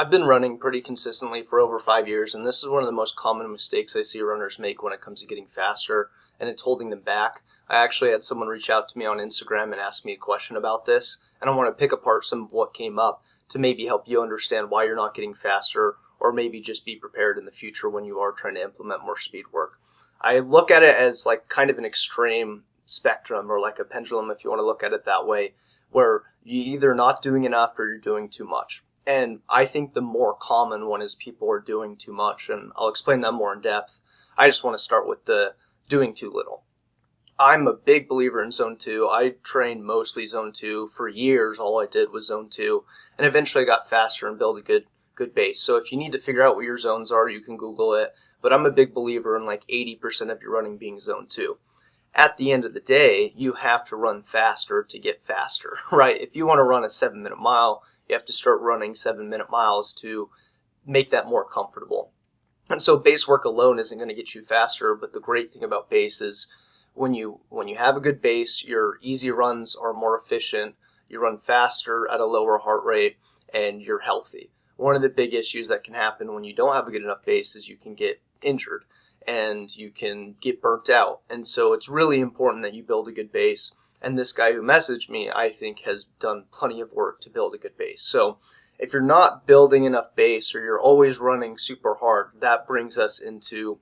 I've been running pretty consistently for over 5 years, and this is one of the most common mistakes I see runners make when it comes to getting faster, and it's holding them back. I actually had someone reach out to me on Instagram and ask me a question about this, and I want to pick apart some of what came up to maybe help you understand why you're not getting faster, or maybe just be prepared in the future when you are trying to implement more speed work. I look at it as like kind of an extreme spectrum, or like a pendulum if you want to look at it that way, where you're either not doing enough or you're doing too much. And I think the more common one is people are doing too much, and I'll explain that more in depth. I just want to start with the doing too little. I'm a big believer in Zone 2. I trained mostly Zone 2. For years, all I did was Zone 2, and eventually I got faster and built a good base. So if you need to figure out what your zones are, you can Google it. But I'm a big believer in like 80% of your running being Zone 2. At the end of the day, you have to run faster to get faster, right? If you want to run a 7-minute mile, you have to start running 7-minute miles to make that more comfortable. And so base work alone isn't going to get you faster, but the great thing about base is when you have a good base, your easy runs are more efficient, you run faster at a lower heart rate, and you're healthy. One of the big issues that can happen when you don't have a good enough base is you can get injured and you can get burnt out. And so it's really important that you build a good base. And this guy who messaged me, I think, has done plenty of work to build a good base. So if you're not building enough base, or you're always running super hard, that brings us into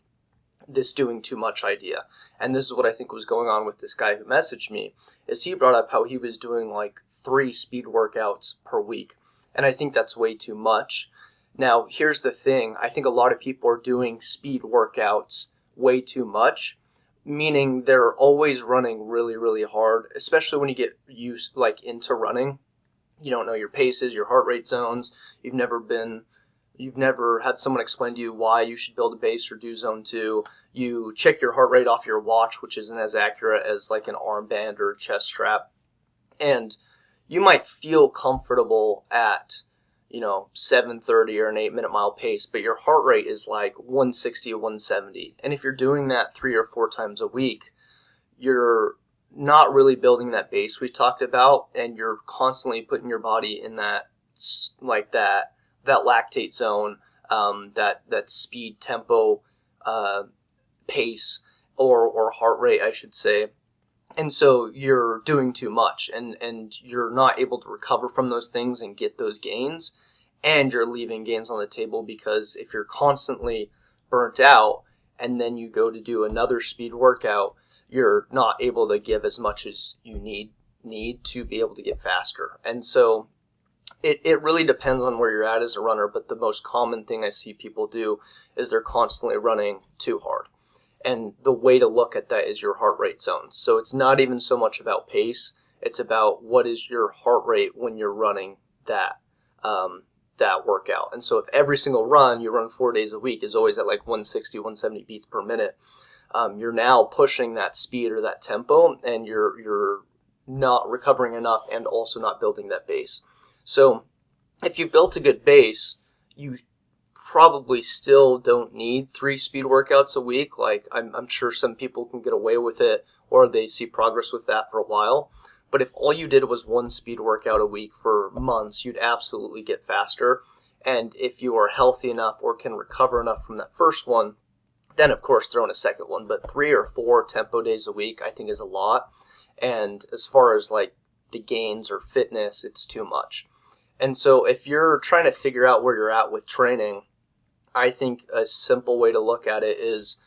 this doing too much idea. And this is what I think was going on with this guy who messaged me, is he brought up how he was doing like 3 speed workouts per week. And I think that's way too much. Now, here's the thing. I think a lot of people are doing speed workouts way too much, meaning they're always running really, really hard, especially when you get used like into running. You don't know your paces, your heart rate zones. You've never had someone explain to you why you should build a base or do Zone 2. You check your heart rate off your watch, which isn't as accurate as like an armband or a chest strap. And you might feel comfortable at 7:30 or an 8-minute mile pace, but your heart rate is like 160 or 170. And if you're doing that 3 or 4 times a week, you're not really building that base we talked about, and you're constantly putting your body in that lactate zone, that speed tempo pace or heart rate, I should say. And so you're doing too much, and you're not able to recover from those things and get those gains, and you're leaving gains on the table, because if you're constantly burnt out and then you go to do another speed workout, you're not able to give as much as you need to be able to get faster. And so it really depends on where you're at as a runner, but the most common thing I see people do is they're constantly running too hard. And the way to look at that is your heart rate zones. So it's not even so much about pace. It's about what is your heart rate when you're running that workout. And so if every single run you run 4 days a week is always at like 160, 170 beats per minute, you're now pushing that speed or that tempo, and you're not recovering enough and also not building that base. So if you've built a good base, you probably still don't need 3 speed workouts a week. Like I'm sure some people can get away with it, or they see progress with that for a while. But if all you did was 1 speed workout a week for months, you'd absolutely get faster. And if you are healthy enough or can recover enough from that first one, then of course throw in a second one. But 3 or 4 tempo days a week I think is a lot. And as far as like the gains or fitness, it's too much. And so if you're trying to figure out where you're at with training, I think a simple way to look at it is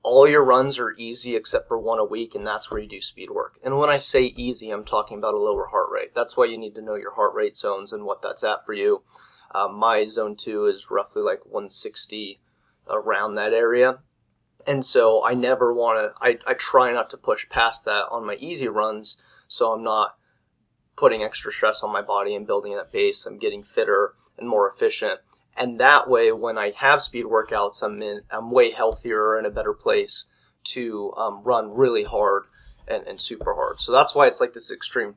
all your runs are easy except for 1 a week, and that's where you do speed work. And when I say easy, I'm talking about a lower heart rate. That's why you need to know your heart rate zones and what that's at for you. My Zone 2 is roughly like 160, around that area. And so I never want to, I try not to push past that on my easy runs, so I'm not putting extra stress on my body and building that base. I'm getting fitter and more efficient. And that way, when I have speed workouts, I'm way healthier, in a better place to run really hard and super hard. So that's why it's like this extreme,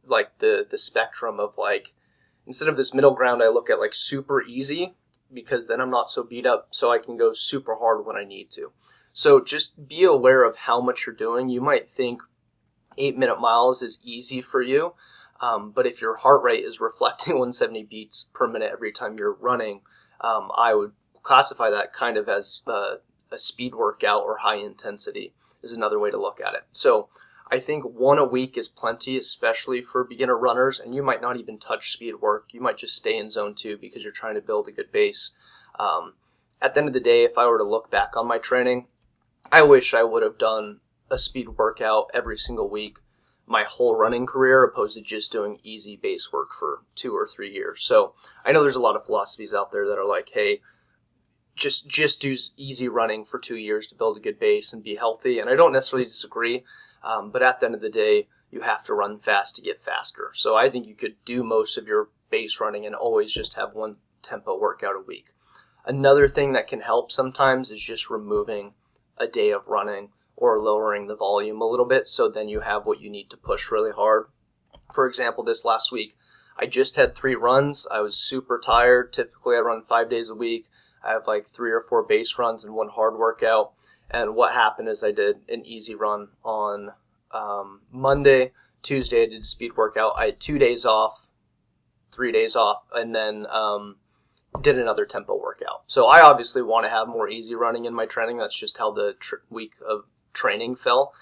like the spectrum of like, instead of this middle ground, I look at like super easy, because then I'm not so beat up, so I can go super hard when I need to. So just be aware of how much you're doing. You might think 8-minute miles is easy for you, But if your heart rate is reflecting 170 beats per minute every time you're running, I would classify that kind of as a speed workout, or high intensity is another way to look at it. So I think 1 a week is plenty, especially for beginner runners, and you might not even touch speed work. You might just stay in zone 2 because you're trying to build a good base. At the end of the day, if I were to look back on my training, I wish I would have done a speed workout every single week my whole running career, opposed to just doing easy base work for 2 or 3 years. So I know there's a lot of philosophies out there that are like, hey, just do easy running for 2 years to build a good base and be healthy. And I don't necessarily disagree, but at the end of the day, you have to run fast to get faster. So I think you could do most of your base running and always just have one tempo workout a week. Another thing that can help sometimes is just removing a day of running or lowering the volume a little bit, so then you have what you need to push really hard. For example, this last week, I just had 3 runs. I was super tired. Typically I run 5 days a week. I have like 3 or 4 base runs and 1 hard workout. And what happened is I did an easy run on Monday. Tuesday I did a speed workout. I had 2 days off, 3 days off, and then did another tempo workout. So I obviously want to have more easy running in my training. That's just how the week of training fell.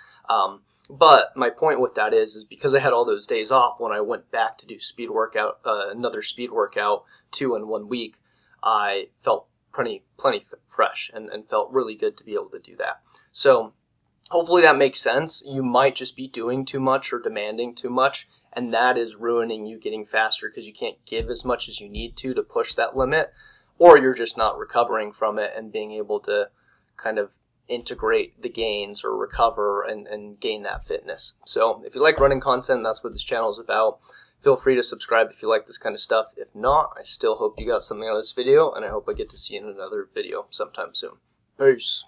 But my point with that is because I had all those days off, when I went back to do speed workout, another speed workout 2 in 1 week, I felt plenty fresh and felt really good to be able to do that. So hopefully that makes sense. You might just be doing too much or demanding too much, and that is ruining you getting faster because you can't give as much as you need to push that limit, or you're just not recovering from it and being able to kind of integrate the gains or recover and gain that fitness. So if you like running content, that's what this channel is about. Feel free to subscribe if you like this kind of stuff. If not, I still hope you got something out of this video, and I hope I get to see you in another video sometime soon. Peace.